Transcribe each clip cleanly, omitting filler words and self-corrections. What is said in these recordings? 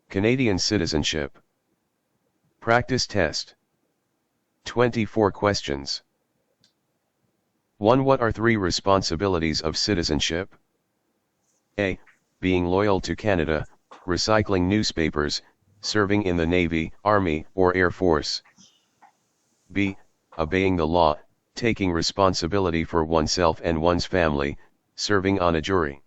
Canadian Citizenship. Practice test. 24 questions. 1. What are 3 responsibilities of citizenship? A. Being loyal to Canada, recycling newspapers, serving in the Navy, Army, or Air Force. B. Obeying the law, taking responsibility for oneself and one's family, serving on a jury.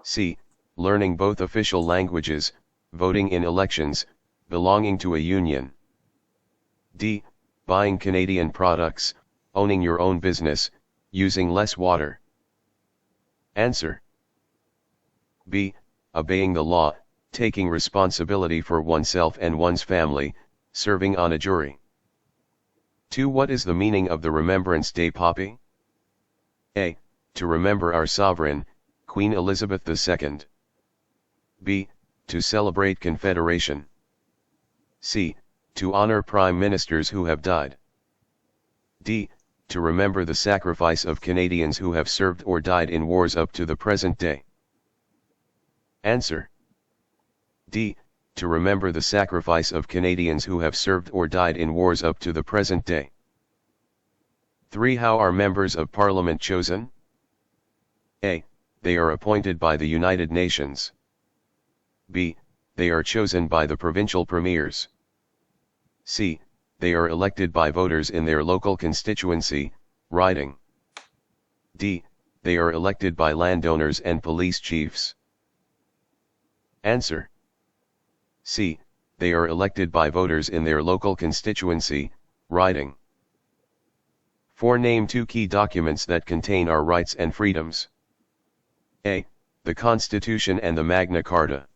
C. Learning both official languages, voting in elections, belonging to a union. D. Buying Canadian products, owning your own business, using less water. Answer. B. Obeying the law, taking responsibility for oneself and one's family, serving on a jury. 2. What is the meaning of the Remembrance Day poppy? A. To remember our sovereign, Queen Elizabeth II. B. To celebrate Confederation. C. To honor prime ministers who have died. D. To remember the sacrifice of Canadians who have served or died in wars up to the present day. Answer. D. To remember the sacrifice of Canadians who have served or died in wars up to the present day. 3. How are members of Parliament chosen? A. They are appointed by the United Nations. B. They are chosen by the provincial premiers. C. They are elected by voters in their local constituency, riding. D. They are elected by landowners and police chiefs. Answer. C. They are elected by voters in their local constituency, riding. 4. Name 2 key documents that contain our rights and freedoms. A. The Constitution and the Magna Carta.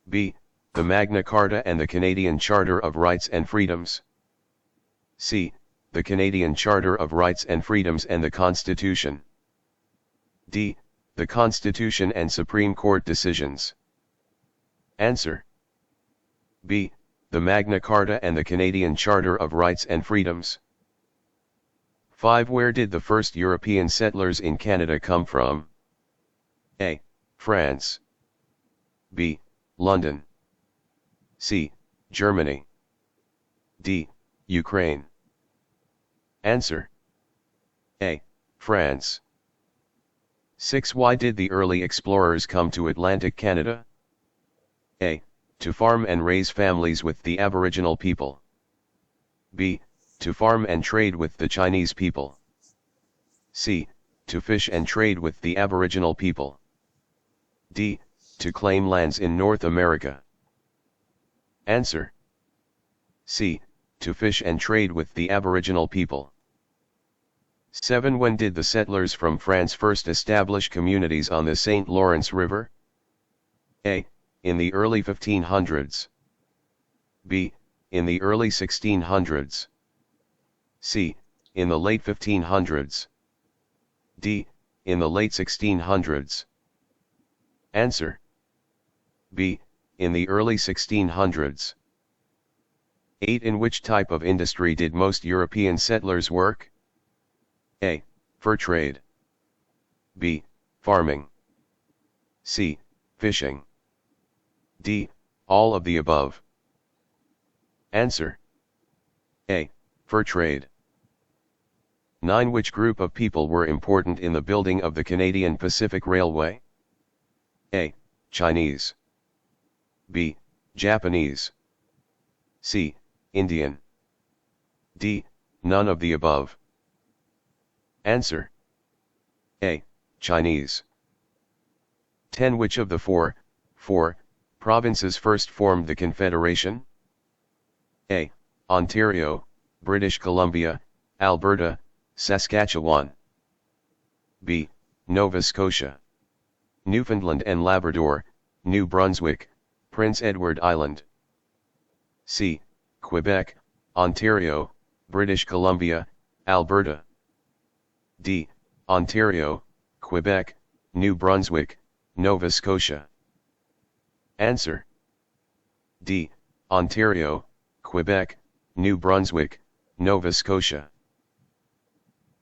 B. The Magna Carta and the Canadian Charter of Rights and Freedoms. C. The Canadian Charter of Rights and Freedoms and the Constitution. D. The Constitution and Supreme Court decisions. Answer. B. The Magna Carta and the Canadian Charter of Rights and Freedoms. 5. Where did the first European settlers in Canada come from? A. France. B. London. C. Germany. D. Ukraine. Answer. A. France. 6. Why did the early explorers come to Atlantic Canada? A. To farm and raise families with the Aboriginal people. B. To farm and trade with the Chinese people. C. To fish and trade with the Aboriginal people. D. To claim lands in North America. Answer. C. To fish and trade with the Aboriginal people. 7. When did the settlers from France first establish communities on the St. Lawrence River? A. In the early 1500s. B. In the early 1600s. C. In the late 1500s. D. In the late 1600s. Answer. B. In the early 1600s. 8. In which type of industry did most European settlers work? A. Fur trade. B. Farming. C. Fishing. D. All of the above. Answer. A. Fur trade. 9. Which group of people were important in the building of the Canadian Pacific Railway? A. Chinese. B. Japanese. C. Indian. D. None of the above. Answer. A. Chinese. 10. Which of the four provinces first formed the Confederation? A. Ontario, British Columbia, Alberta, Saskatchewan. B. Nova Scotia, Newfoundland and Labrador, New Brunswick, Prince Edward Island. C. Quebec, Ontario, British Columbia, Alberta. D. Ontario, Quebec, New Brunswick, Nova Scotia. Answer. D. Ontario, Quebec, New Brunswick, Nova Scotia.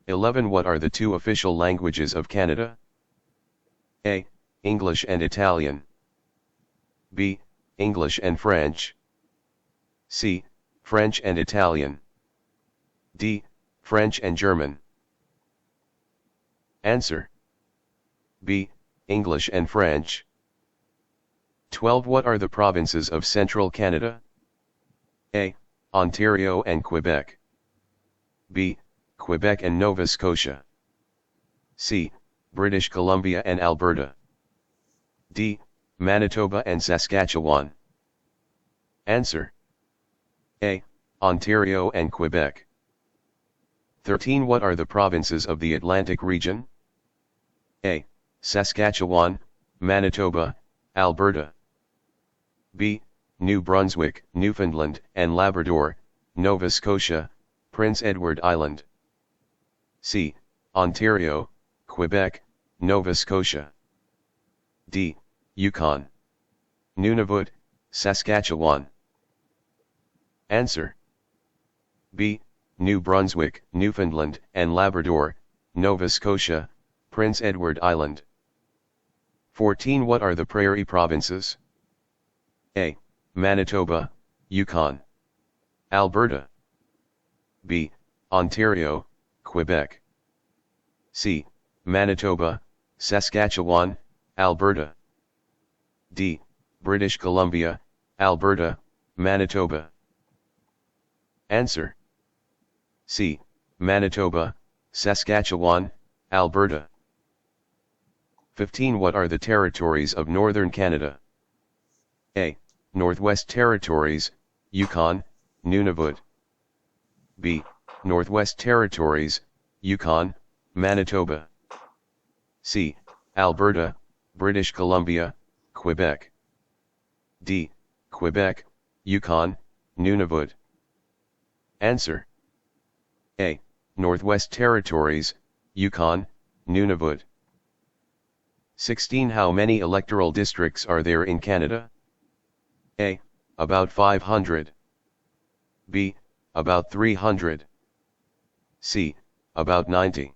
11. What are the 2 official languages of Canada? A. English and Italian. B. English and French. C. French and Italian. D. French and German. Answer. B. English and French. 12. What are the provinces of central Canada? A. Ontario and Quebec. B. Quebec and Nova Scotia. C. British Columbia and Alberta. D. Manitoba and Saskatchewan. Answer. A. Ontario and Quebec. 13. What are the provinces of the Atlantic region? A. Saskatchewan, Manitoba, Alberta. B. New Brunswick, Newfoundland and Labrador, Nova Scotia, Prince Edward Island. C. Ontario, Quebec, Nova Scotia. D. Yukon, Nunavut, Saskatchewan. Answer. B. New Brunswick, Newfoundland and Labrador, Nova Scotia, Prince Edward Island. 14. What are the Prairie provinces? A. Manitoba, Yukon, Alberta. B. Ontario, Quebec. C. Manitoba, Saskatchewan, Alberta. D. British Columbia, Alberta, Manitoba. Answer. C. Manitoba, Saskatchewan, Alberta. 15. What are the territories of northern Canada? A. Northwest Territories, Yukon, Nunavut. B. Northwest Territories, Yukon, Manitoba. C. Alberta, British Columbia, Quebec. D. Quebec, Yukon, Nunavut. Answer. A. Northwest Territories, Yukon, Nunavut. 16. How many electoral districts are there in Canada? A. About 500. B. About 300. C. About 90.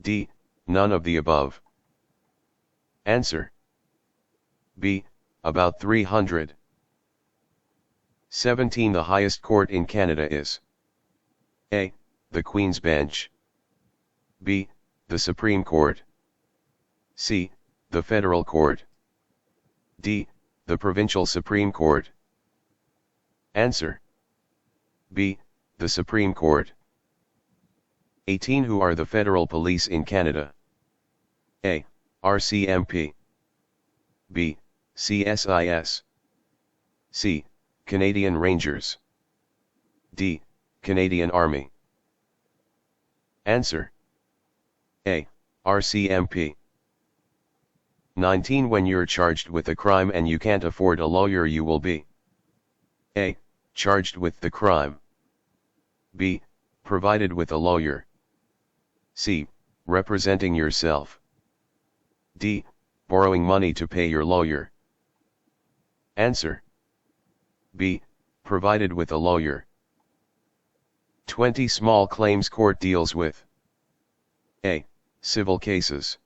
D. None of the above. Answer. B. About 300. 17. The highest court in Canada is A. The Queen's Bench. B. The Supreme Court. C. The Federal Court. D. The Provincial Supreme Court. Answer. B. The Supreme Court. 18. Who are the federal police in Canada? A. RCMP. B. CSIS. C. Canadian Rangers. D. Canadian Army. Answer. A. RCMP. 19. When you're charged with a crime and you can't afford a lawyer, you will be A. Charged with the crime. B. Provided with a lawyer. C. Representing yourself. D. Borrowing money to pay your lawyer. Answer. B. Provided with a lawyer. 20. Small claims court deals with A. Civil cases.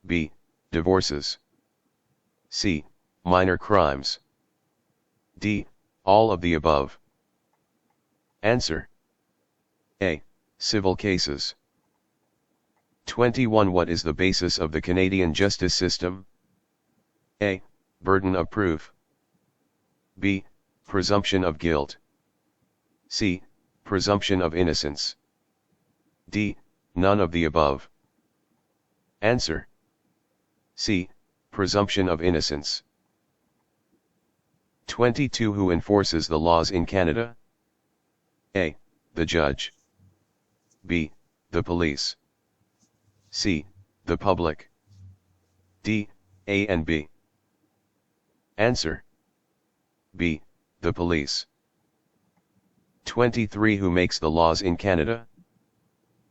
B. Divorces. C. Minor crimes. D. All of the above. Answer. A. Civil cases. 21. What is the basis of the Canadian justice system? A. Burden of proof. B. Presumption of guilt. C. Presumption of innocence. D. None of the above. Answer. C. Presumption of innocence. 22. Who enforces the laws in Canada? A. The judge. B. The police. C. The public. D. A and B. Answer. B. The police. 23. Who makes the laws in Canada?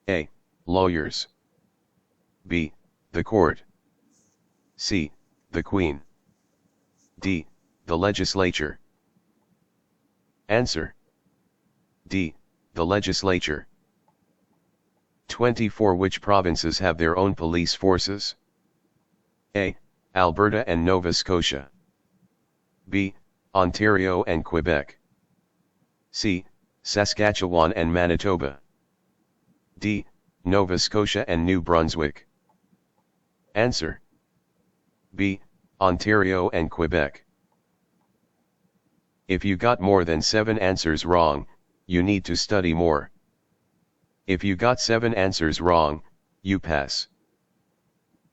A. Lawyers. B. The court. C. The Queen. D. The legislature. Answer. D. The legislature. 24. Which provinces have their own police forces? A. Alberta and Nova Scotia. B. Ontario and Quebec. C. Saskatchewan and Manitoba. D. Nova Scotia and New Brunswick. Answer: B. Ontario and Quebec. If you got more than 7 answers wrong, you need to study more. If you got 7 answers wrong, you pass.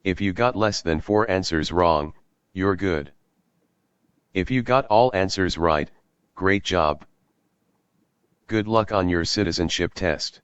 If you got less than 4 answers wrong, you're good. If you got all answers right, great job. Good luck on your citizenship test.